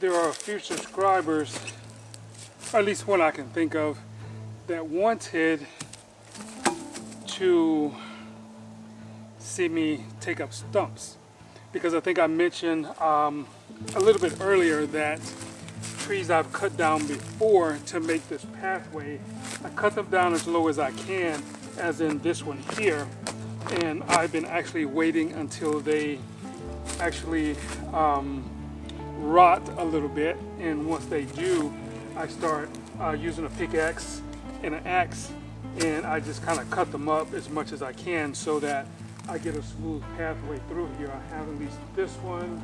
there are a few subscribers, or at least one I can think of, that wanted to see me take up stumps, because I think I mentioned a little bit earlier that trees I've cut down before to make this pathway, I cut them down as low as I can, as in this one here, and I've been actually waiting until they actually rot a little bit, and once they do, I start using a pickaxe and an axe, and I just kind of cut them up as much as I can so that I get a smooth pathway through here. I have at least this one,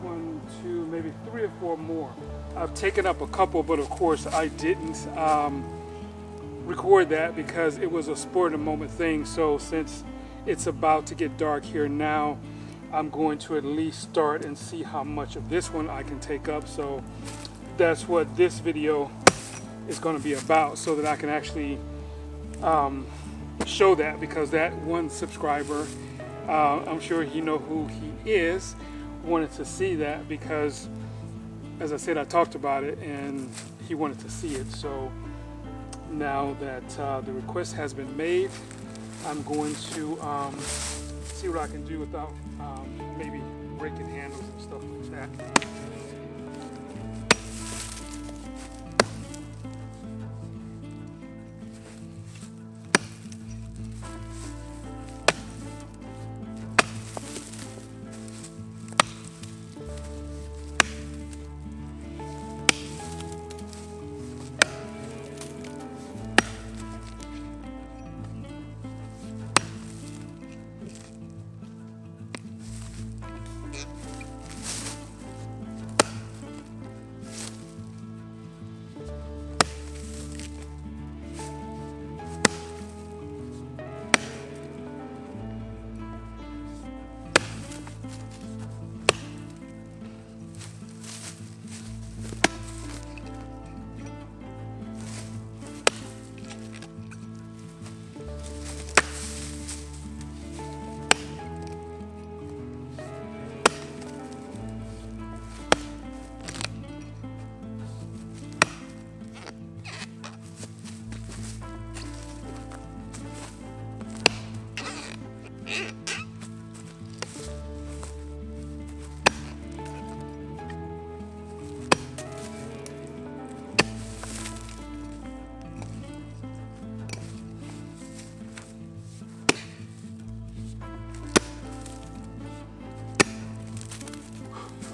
1, 2, maybe 3 or 4 more. I've taken up a couple, but of course I didn't record that because it was a spur of the moment thing. So since it's about to get dark here now, I'm going to at least start and see how much of this one I can take up. So that's what this video is going to be about, so that I can actually show that, because that one subscriber, I'm sure you know who he is, wanted to see that because, as I said, I talked about it and he wanted to see it. So now that the request has been made, I'm going to see what I can do without maybe breaking handles and stuff like that.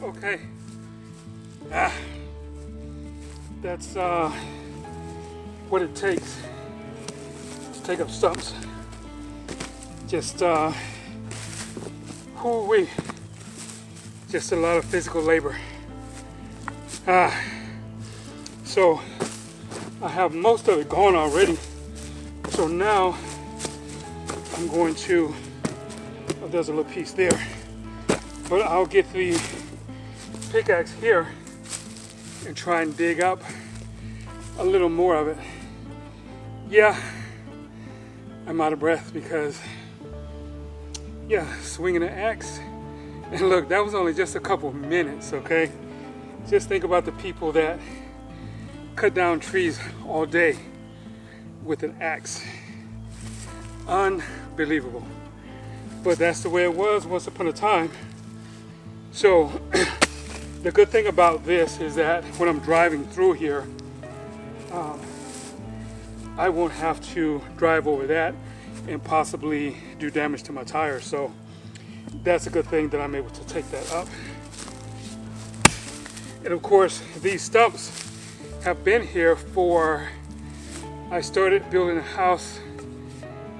Okay, that's what it takes to take up stumps. Just just a lot of physical labor. So I have most of it gone already. So now I'm going to, oh, there's a little piece there, but I'll get the pickaxe here and try and dig up a little more of it. Yeah, I'm out of breath because, yeah, swinging an axe. And look, that was only just a couple minutes, okay? Just think about the people that cut down trees all day with an axe. Unbelievable. But that's the way it was once upon a time. So the good thing about this is that when I'm driving through here, I won't have to drive over that and possibly do damage to my tires. So that's a good thing that I'm able to take that up. And of course, these stumps have been here for, I started building a house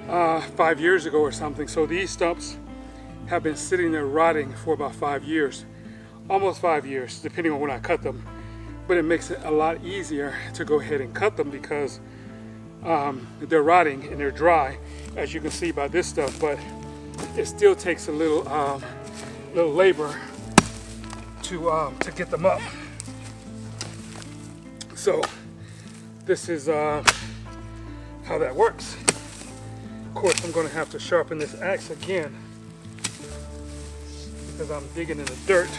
5 years ago or something. So these stumps have been sitting there rotting for about 5 years. Almost 5 years, depending on when I cut them. But it makes it a lot easier to go ahead and cut them because they're rotting and they're dry, as you can see by this stuff. But it still takes a little labor to get them up. So this is how that works. Of course, I'm going to have to sharpen this axe again because I'm digging in the dirt.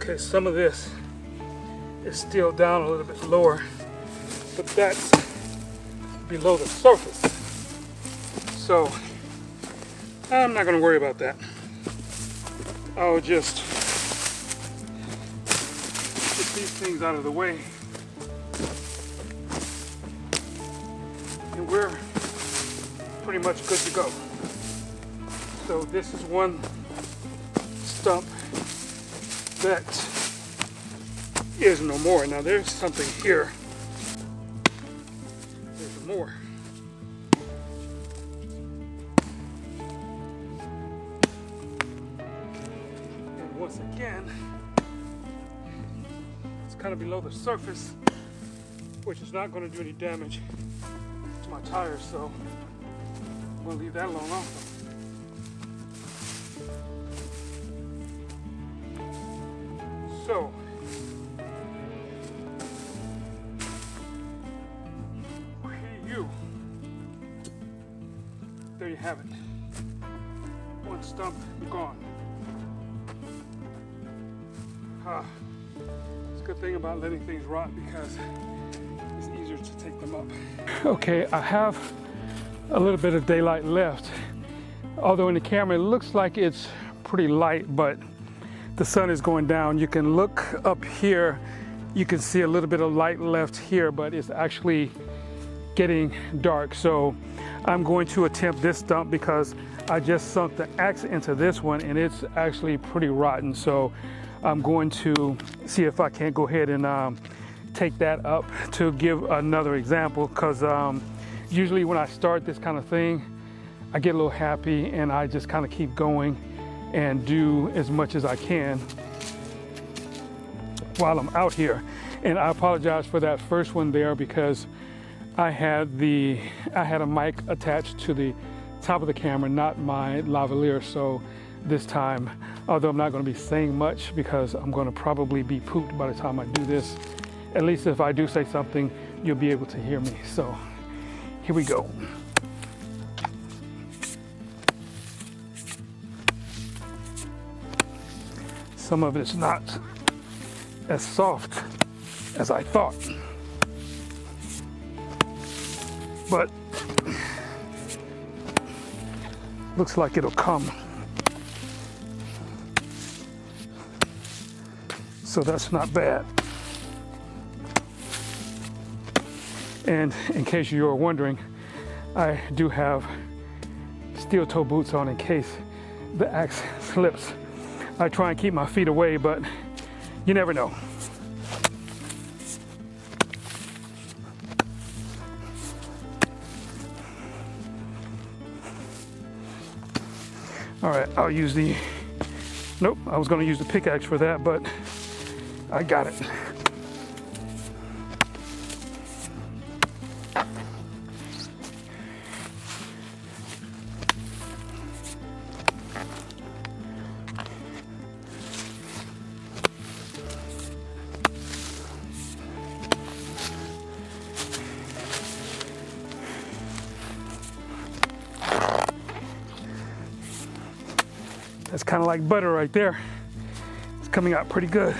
Okay, some of this is still down a little bit lower, but that's below the surface. So I'm not going to worry about that. I'll just get these things out of the way, and we're pretty much good to go. So this is one stump that is no more. Now there's something here. There's more. And once again, it's kind of below the surface, which is not going to do any damage to my tires, so I'm going to leave that alone also. So, there you have it. One stump gone. It's a good thing about letting things rot because it's easier to take them up. Okay, I have a little bit of daylight left. Although in the camera it looks like it's pretty light, but the sun is going down. You can look up here, you can see a little bit of light left here, but it's actually getting dark. So I'm going to attempt this stump because I just sunk the axe into this one and it's actually pretty rotten. So I'm going to see if I can't go ahead and take that up to give another example, because usually when I start this kind of thing, I get a little happy and I just kind of keep going and do as much as I can while I'm out here. And I apologize for that first one there because I had a mic attached to the top of the camera, not my lavalier. So this time, although I'm not going to be saying much because I'm going to probably be pooped by the time I do this, at least if I do say something, you'll be able to hear me. So here we go. Some of it's not as soft as I thought, but looks like it'll come. So that's not bad. And in case you were wondering, I do have steel toe boots on in case the axe slips. I try and keep my feet away, but you never know. All right, I'll use the, nope, I was gonna use the pickaxe for that, but I got it. That's kind of like butter right there. It's coming out pretty good.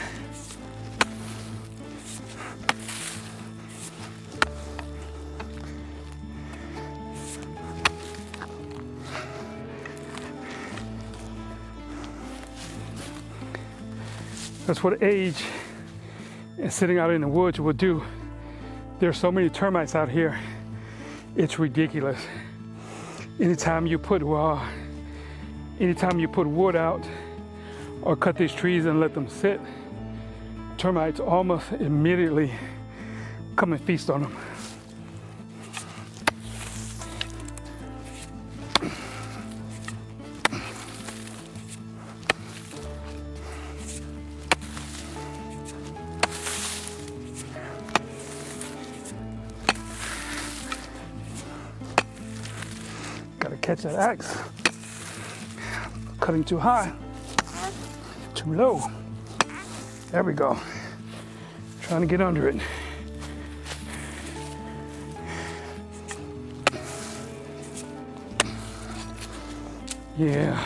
That's what age and sitting out in the woods will do. There's so many termites out here. It's ridiculous. Anytime you put wood out or cut these trees and let them sit, termites almost immediately come and feast on them. Gotta catch that axe. Cutting too high, too low. There we go. Trying to get under it. Yeah,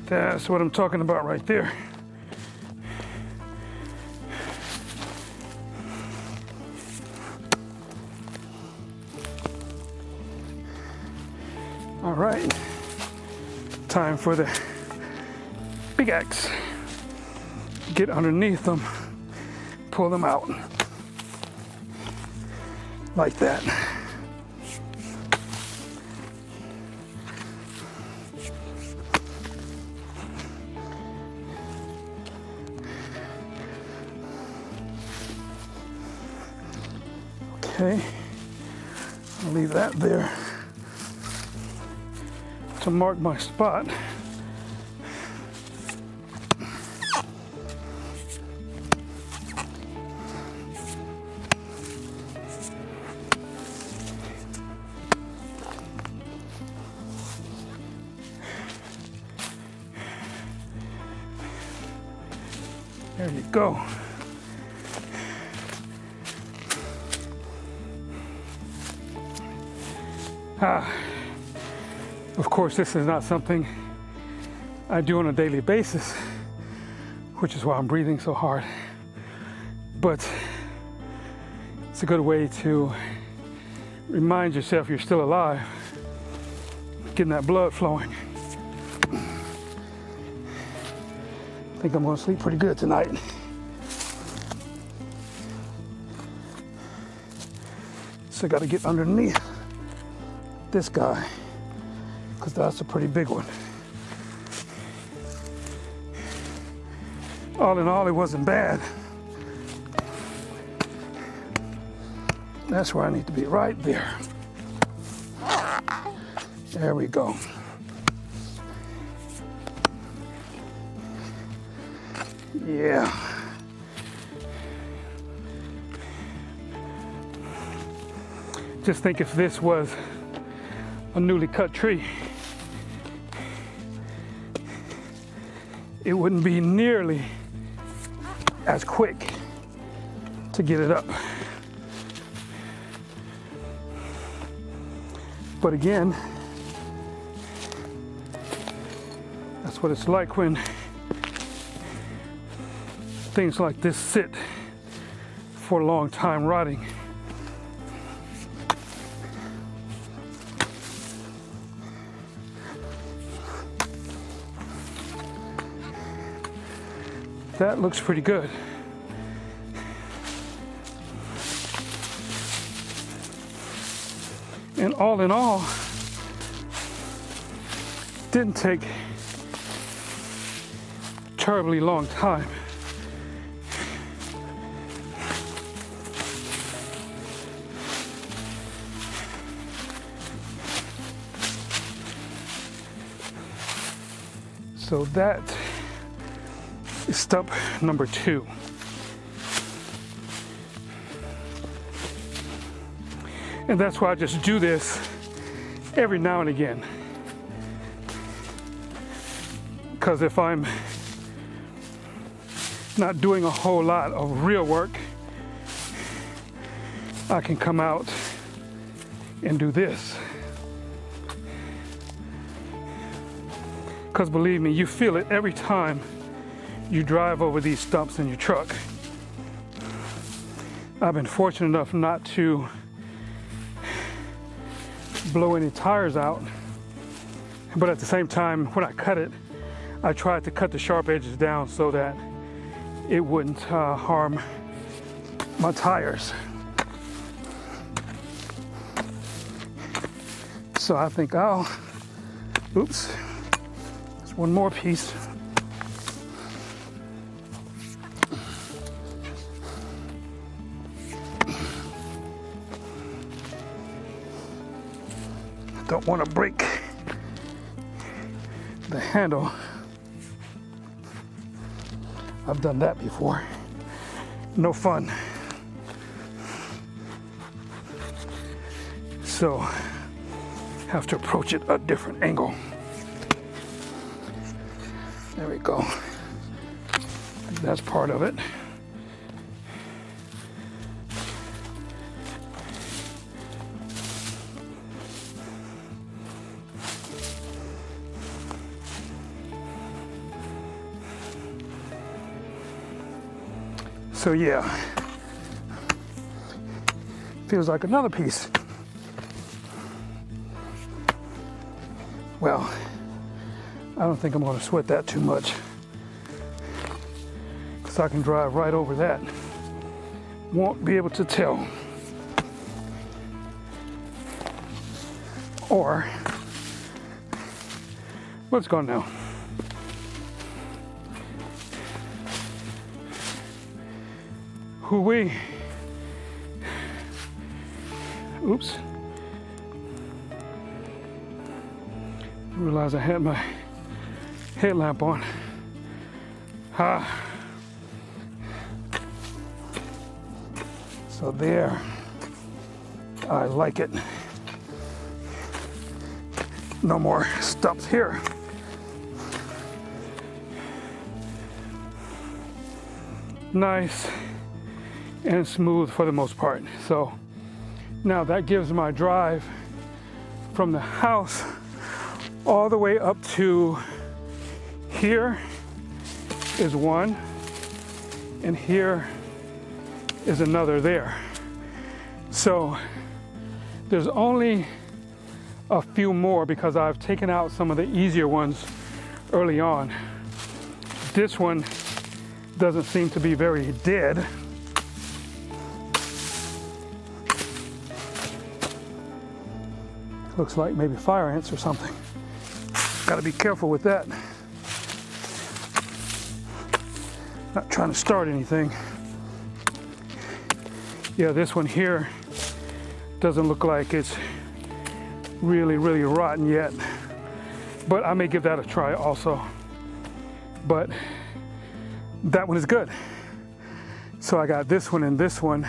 that's what I'm talking about right there. All right, time for the big axe. Get underneath them, pull them out like that. Okay, I'll leave that there to mark my spot. There you go. Of course, this is not something I do on a daily basis, which is why I'm breathing so hard. But it's a good way to remind yourself you're still alive, getting that blood flowing. I think I'm gonna sleep pretty good tonight. So I gotta get underneath this guy, because that's a pretty big one. All in all, it wasn't bad. That's where I need to be, right there. There we go. Yeah. Just think if this was a newly cut tree, it wouldn't be nearly as quick to get it up. But again, that's what it's like when things like this sit for a long time rotting. That looks pretty good. And all in all, didn't take a terribly long time. So that is stump number 2. And that's why I just do this every now and again. Because if I'm not doing a whole lot of real work, I can come out and do this. Because believe me, you feel it every time you drive over these stumps in your truck. I've been fortunate enough not to blow any tires out, but at the same time, when I cut it, I tried to cut the sharp edges down so that it wouldn't harm my tires. So I think oops, there's one more piece. Don't want to break the handle. I've done that before. No fun. So, have to approach it a different angle. There we go. That's part of it. So yeah, feels like another piece. Well, I don't think I'm going to sweat that too much, because I can drive right over that. Won't be able to tell. Or, let's go now. Hoo-wee. Oops. Realized I had my headlamp on. So there. I like it. No more stumps here. Nice and smooth for the most part. So now that gives my drive from the house all the way up to here is one, and here is another there. So there's only a few more because I've taken out some of the easier ones early on. This one doesn't seem to be very dead. Looks like maybe fire ants or something. Got to be careful with that. Not trying to start anything. Yeah, this one here doesn't look like it's really rotten yet, but I may give that a try also. But that one is good. So I got this one and this one,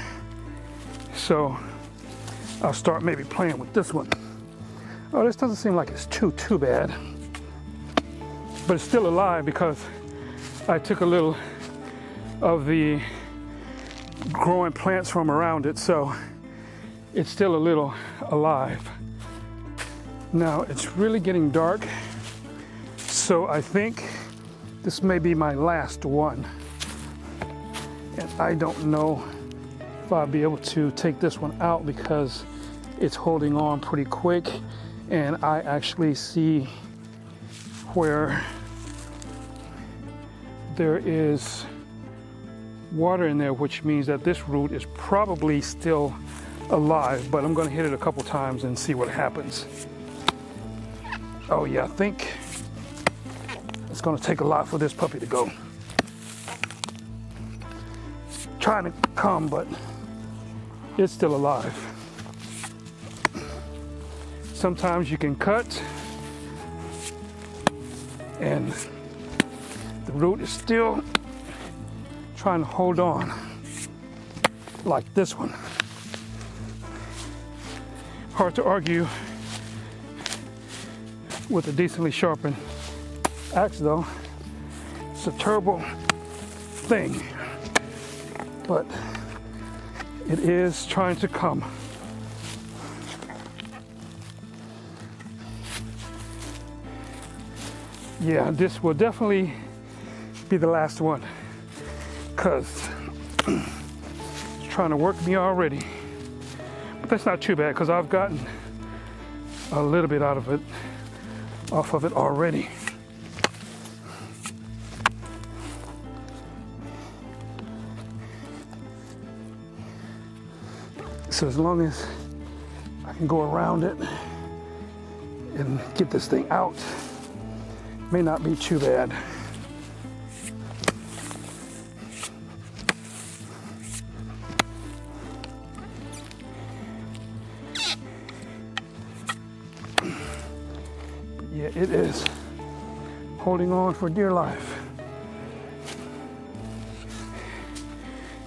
so I'll start maybe playing with this one. Oh, this doesn't seem like it's too bad, but it's still alive because I took a little of the growing plants from around it, so it's still a little alive. Now it's really getting dark, so I think this may be my last one, and I don't know if I'll be able to take this one out because it's holding on pretty quick, and I actually see where there is water in there, which means that this root is probably still alive, but I'm going to hit it a couple times and see what happens. Oh yeah, I think it's going to take a lot for this puppy to go. It's trying to come, but it's still alive. Sometimes you can cut and the root is still trying to hold on, like this one. Hard to argue with a decently sharpened axe though. It's a terrible thing, but it is trying to come. Yeah, this will definitely be the last one because it's trying to work me already. But that's not too bad because I've gotten a little bit out of it, off of it already. So as long as I can go around it and get this thing out, may not be too bad. But yeah, it is holding on for dear life.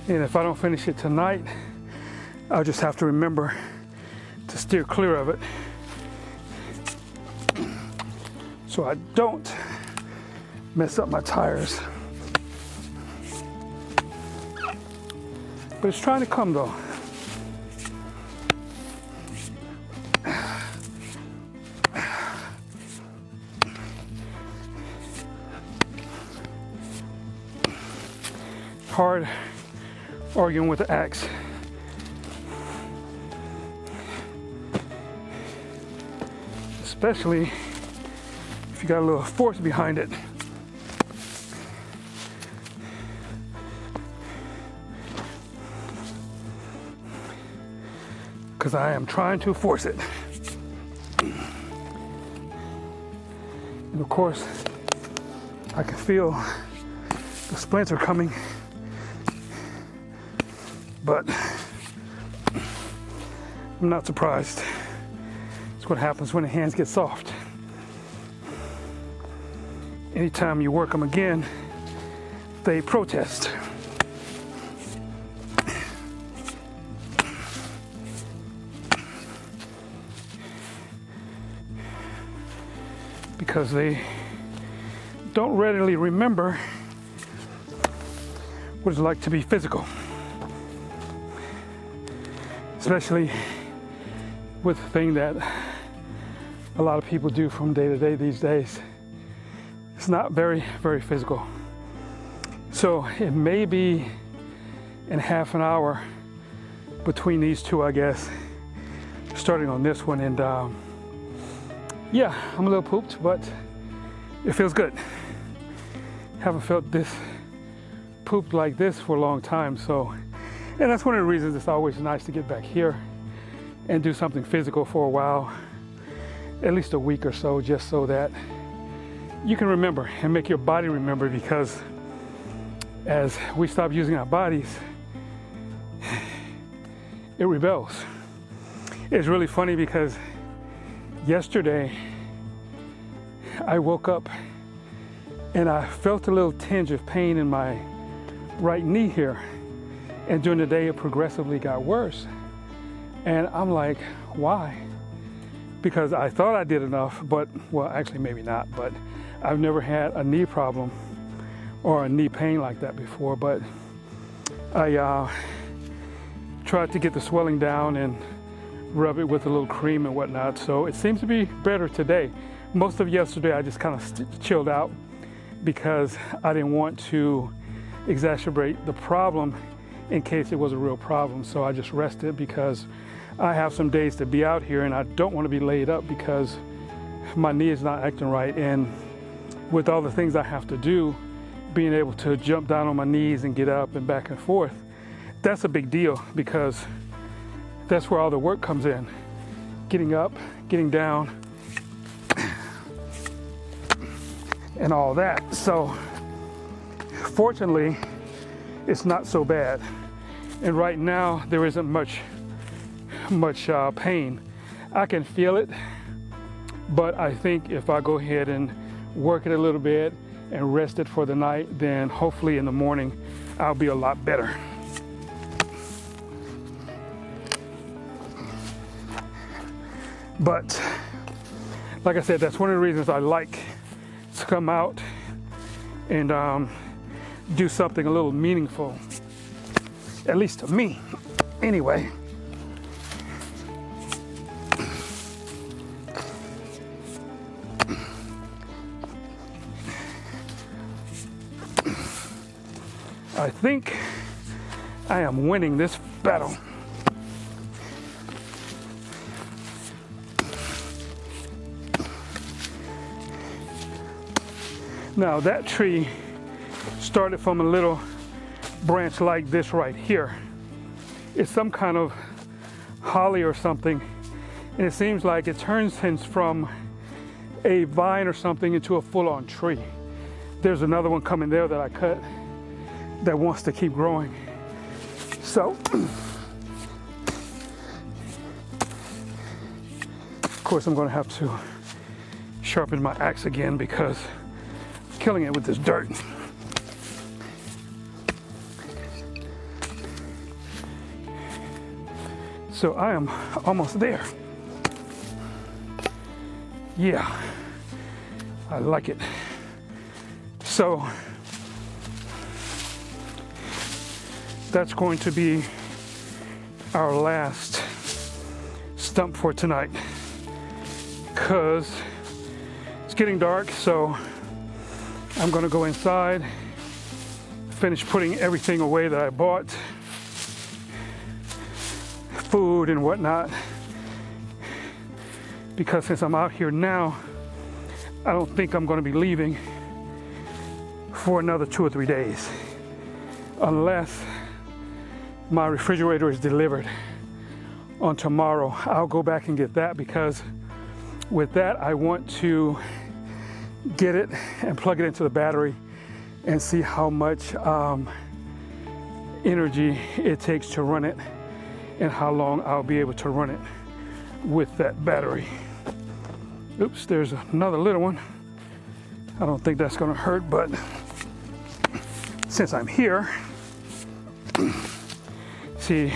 And if I don't finish it tonight, I'll just have to remember to steer clear of it so I don't mess up my tires. But it's trying to come though. Hard arguing with the axe. Especially you got a little force behind it. Because I am trying to force it. And of course, I can feel the splinter coming, but I'm not surprised. It's what happens when the hands get soft. Anytime you work them again, they protest. Because they don't readily remember what it's like to be physical. Especially with the thing that a lot of people do from day to day these days. It's not very, very physical. So it may be in half an hour between these two, I guess, starting on this one. And yeah, I'm a little pooped, but it feels good. Haven't felt this pooped like this for a long time. So, and that's one of the reasons it's always nice to get back here and do something physical for a while, at least a week or so, just so that you can remember and make your body remember, because as we stop using our bodies, it rebels. It's really funny because yesterday I woke up and I felt a little tinge of pain in my right knee here, and during the day it progressively got worse. And I'm like, why? Because I thought I did enough, but, well, actually maybe not, but I've never had a knee problem or a knee pain like that before. But I tried to get the swelling down and rub it with a little cream and whatnot, so it seems to be better today. Most of yesterday I just kind of chilled out because I didn't want to exacerbate the problem in case it was a real problem. So I just rested because I have some days to be out here and I don't want to be laid up because my knee is not acting right. And with all the things I have to do, being able to jump down on my knees and get up and back and forth, that's a big deal, because that's where all the work comes in. Getting up, getting down, and all that. So fortunately, it's not so bad. And right now, there isn't much pain. I can feel it, but I think if I go ahead and work it a little bit and rest it for the night, then hopefully in the morning, I'll be a lot better. But like I said, that's one of the reasons I like to come out and do something a little meaningful, at least to me anyway. I think I am winning this battle. Now that tree started from a little branch like this right here. It's some kind of holly or something, and it seems like it turns from a vine or something into a full-on tree. There's another one coming there that I cut that wants to keep growing. So, of course, I'm going to have to sharpen my axe again because I'm killing it with this dirt. So I am almost there. Yeah, I like it. So that's going to be our last stump for tonight, because it's getting dark. So I'm going to go inside, finish putting everything away that I bought, food and whatnot, because since I'm out here now, I don't think I'm going to be leaving for another 2 or 3 days unless my refrigerator is delivered on tomorrow. I'll go back and get that, because with that I want to get it and plug it into the battery and see how much energy it takes to run it and how long I'll be able to run it with that battery. Oops, there's another little one. I don't think that's gonna hurt, but since I'm here, see,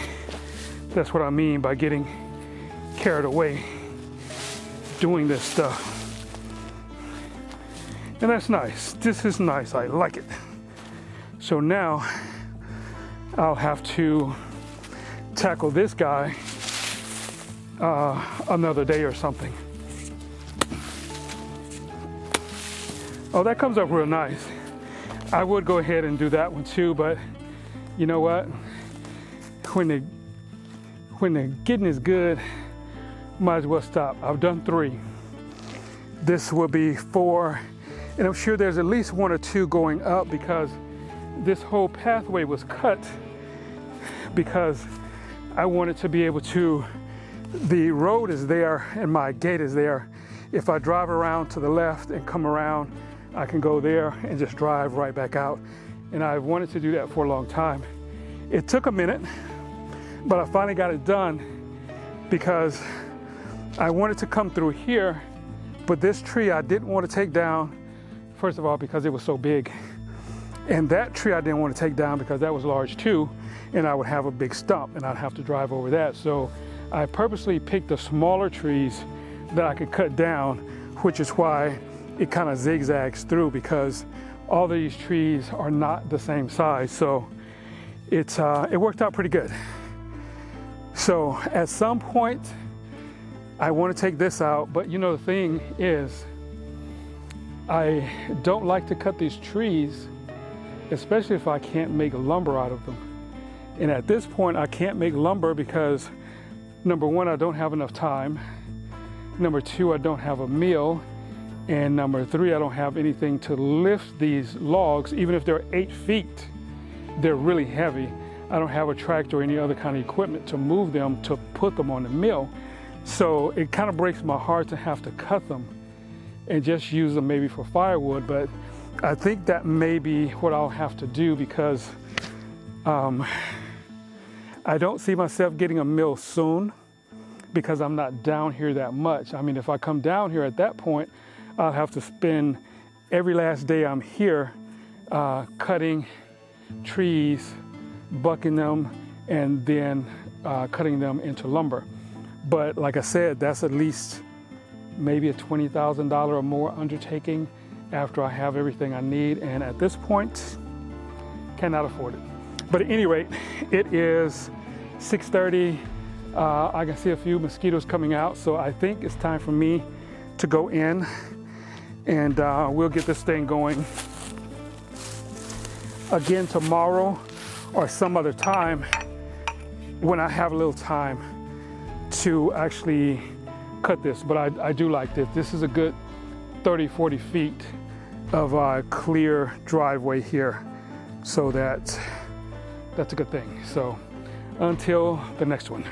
that's what I mean by getting carried away doing this stuff. And that's nice. This is nice. I like it. So now I'll have to tackle this guy another day or something. Oh, that comes up real nice. I would go ahead and do that one too, but you know what? When the getting is good, might as well stop. I've done 3. This will be 4, and I'm sure there's at least 1 or 2 going up, because this whole pathway was cut because I wanted to be able to, the road is there and my gate is there. If I drive around to the left and come around, I can go there and just drive right back out. And I've wanted to do that for a long time. It took a minute, but I finally got it done, because I wanted to come through here, but this tree I didn't want to take down, first of all, because it was so big. And that tree I didn't want to take down because that was large too, and I would have a big stump and I'd have to drive over that. So I purposely picked the smaller trees that I could cut down, which is why it kind of zigzags through, because all of these trees are not the same size. So it worked out pretty good. So at some point, I want to take this out, but you know, the thing is, I don't like to cut these trees, especially if I can't make lumber out of them. And at this point, I can't make lumber because, number 1, I don't have enough time. Number 2, I don't have a mill. And number 3, I don't have anything to lift these logs. Even if they're 8 feet, they're really heavy. I don't have a tractor or any other kind of equipment to move them, to put them on the mill. So it kind of breaks my heart to have to cut them and just use them maybe for firewood. But I think that may be what I'll have to do, because I don't see myself getting a mill soon, because I'm not down here that much. I mean, if I come down here at that point, I'll have to spend every last day I'm here cutting trees, bucking them, and then cutting them into lumber. But like I said, that's at least maybe a $20,000 or more undertaking after I have everything I need. And at this point, cannot afford it. But at any rate, it is 6:30. I can see a few mosquitoes coming out. So I think it's time for me to go in, and we'll get this thing going again tomorrow or some other time when I have a little time to actually cut this. But I do like this. This is a good 30, 40 feet of clear driveway here. So that's a good thing. So until the next one.